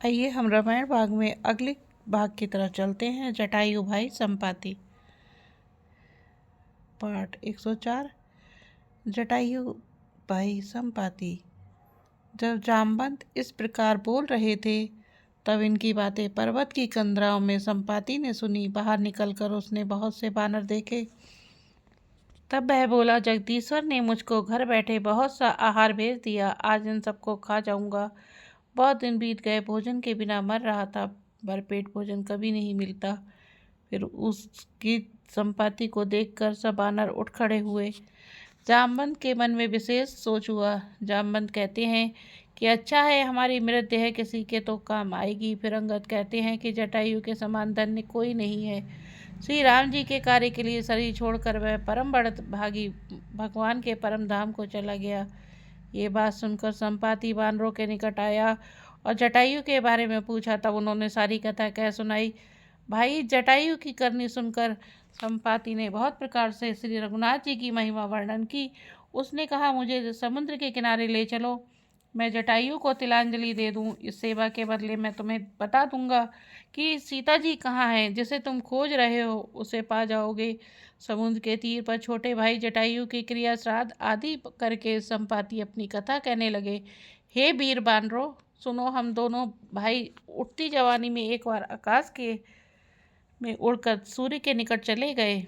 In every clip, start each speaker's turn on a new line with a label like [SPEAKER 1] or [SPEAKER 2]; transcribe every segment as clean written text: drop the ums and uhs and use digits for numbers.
[SPEAKER 1] आइए हम रामायण भाग में अगले भाग की तरफ चलते हैं। जटायु भाई संपाति। पाठ 104। जटायु भाई संपाति। जब जामवंत इस प्रकार बोल रहे थे तब इनकी बातें पर्वत की कंदराओं में संपाति ने सुनी। बाहर निकलकर उसने बहुत से बानर देखे। तब वह बोला, जगदीश्वर ने मुझको घर बैठे बहुत सा आहार भेज दिया। आज इन सबको खा जाऊंगा। बहुत दिन बीत गए, भोजन के बिना मर रहा था। भरपेट भोजन कभी नहीं मिलता। फिर उसकी संपत्ति को देखकर सब बानर उठ खड़े हुए। जामवंत के मन में विशेष सोच हुआ। जामवंत कहते हैं कि अच्छा है, हमारी मृतदेह किसी के तो काम आएगी। फिर अंगद कहते हैं कि जटायु के समान धन्य कोई नहीं है। श्री राम जी के कार्य के लिए शरीर छोड़कर वह परम बढ़त भागी भगवान के परम धाम को चला गया। ये बात सुनकर संपाति वानरों के निकट आया और जटायु के बारे में पूछा। तब उन्होंने सारी कथा कह सुनाई। भाई जटायु की करनी सुनकर संपाति ने बहुत प्रकार से श्री रघुनाथ जी की महिमा वर्णन की। उसने कहा, मुझे समुद्र के किनारे ले चलो, मैं जटायु को तिलांजलि दे दूं। इस सेवा के बदले मैं तुम्हें बता दूंगा कि सीता जी कहाँ हैं। जिसे तुम खोज रहे हो उसे पा जाओगे। समुद्र के तीर पर छोटे भाई जटायु की क्रिया श्राद्ध आदि करके संपाति अपनी कथा कहने लगे। हे वीर बानरो, सुनो, हम दोनों भाई उठती जवानी में एक बार आकाश के में उड़कर सूर्य के निकट चले गए।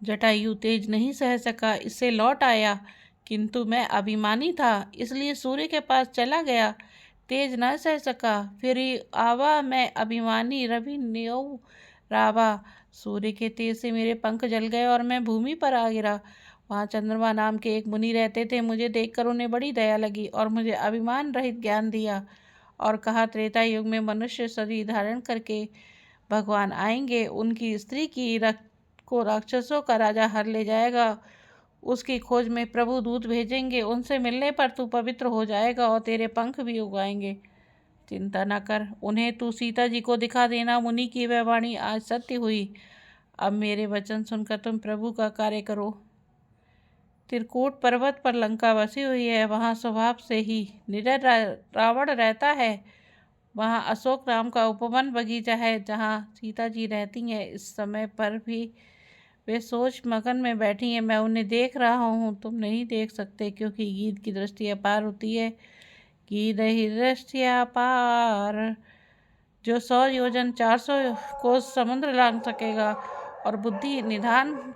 [SPEAKER 1] जटायु तेज नहीं सह सका, इससे लौट आया, किंतु मैं अभिमानी था इसलिए सूर्य के पास चला गया। तेज न सह सका, फिर आवा मैं अभिमानी रवि न्यौ रावा। सूर्य के तेज से मेरे पंख जल गए और मैं भूमि पर आ गिरा। वहाँ चंद्रमा नाम के एक मुनि रहते थे। मुझे देखकर उन्हें बड़ी दया लगी और मुझे अभिमान रहित ज्ञान दिया और कहा, त्रेता युग में मनुष्य शरीर धारण करके भगवान आएंगे। उनकी स्त्री की को राक्षसों का राजा हर ले जाएगा। उसकी खोज में प्रभु दूत भेजेंगे। उनसे मिलने पर तू पवित्र हो जाएगा और तेरे पंख भी उगाएंगे। चिंता न कर, उन्हें तू सीता जी को दिखा देना। मुनि की वह वाणी आज सत्य हुई। अब मेरे वचन सुनकर तुम प्रभु का कार्य करो। त्रिकूट पर्वत पर लंका बसी हुई है। वहाँ स्वभाव से ही निडर रावण रहता है। वहाँ अशोक नाम का उपवन बगीचा है जहाँ सीता जी रहती हैं। इस समय पर भी वे सोच मगन में बैठी हैं। मैं उन्हें देख रहा हूँ, तुम नहीं देख सकते, क्योंकि गीध की दृष्टि अपार होती है। गीध ही दृष्टि अपार, जो 100 योजन 400 कोस समुद्र लांघ सकेगा और बुद्धि निधान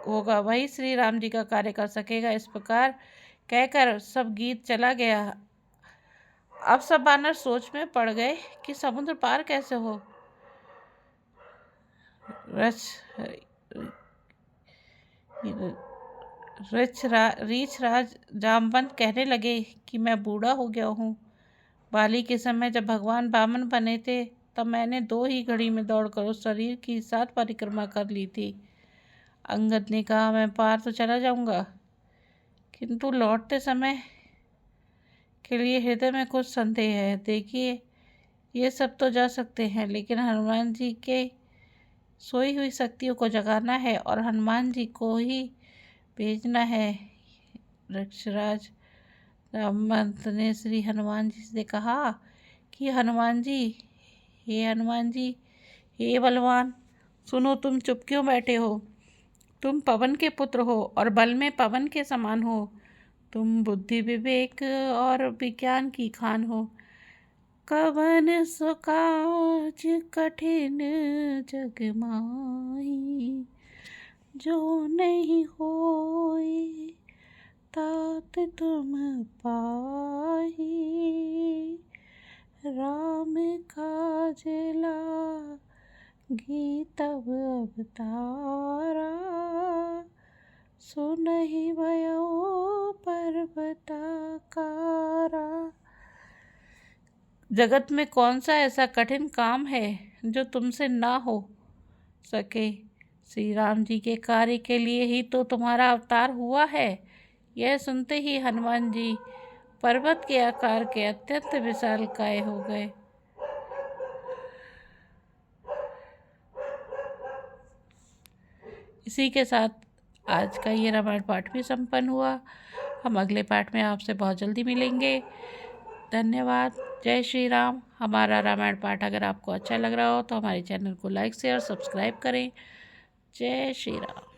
[SPEAKER 1] होगा, वही श्री राम जी का कार्य कर सकेगा। इस प्रकार कहकर सब गीत चला गया। अब सब बानर सोच में पड़ गए कि समुद्र पार कैसे हो। रीछराज जामवंत कहने लगे कि मैं बूढ़ा हो गया हूँ। बाली के समय जब भगवान वामन बने थे तब मैंने 2 ही घड़ी में दौड़कर उस शरीर की 7 परिक्रमा कर ली थी। अंगद ने कहा, मैं पार तो चला जाऊंगा, किंतु लौटते समय के लिए हृदय में कुछ संदेह है। देखिए, ये सब तो जा सकते हैं, लेकिन हनुमान जी के सोई हुई शक्तियों को जगाना है और हनुमान जी को ही भेजना है। वृक्षराज जामवंत ने श्री हनुमान जी से कहा कि हनुमान जी, हे हनुमान जी, हे बलवान, सुनो, तुम चुप क्यों बैठे हो? तुम पवन के पुत्र हो और बल में पवन के समान हो। तुम बुद्धि विवेक और विज्ञान की खान हो। कवन सो काज कठिन जग माही, जो नहीं होए तात तुम पाही। राम काज लागी तब अवतारा, सुनहि भयो पर्वताकारा। जगत में कौन सा ऐसा कठिन काम है जो तुमसे ना हो सके। श्री राम जी के कार्य के लिए ही तो तुम्हारा अवतार हुआ है। यह सुनते ही हनुमान जी पर्वत के आकार के अत्यंत विशालकाय हो गए। इसी के साथ आज का ये रामायण पाठ भी संपन्न हुआ। हम अगले पाठ में आपसे बहुत जल्दी मिलेंगे। धन्यवाद। जय श्री राम। हमारा रामायण पाठ अगर आपको अच्छा लग रहा हो तो हमारे चैनल को लाइक शेयर सब्सक्राइब करें। जय श्री राम।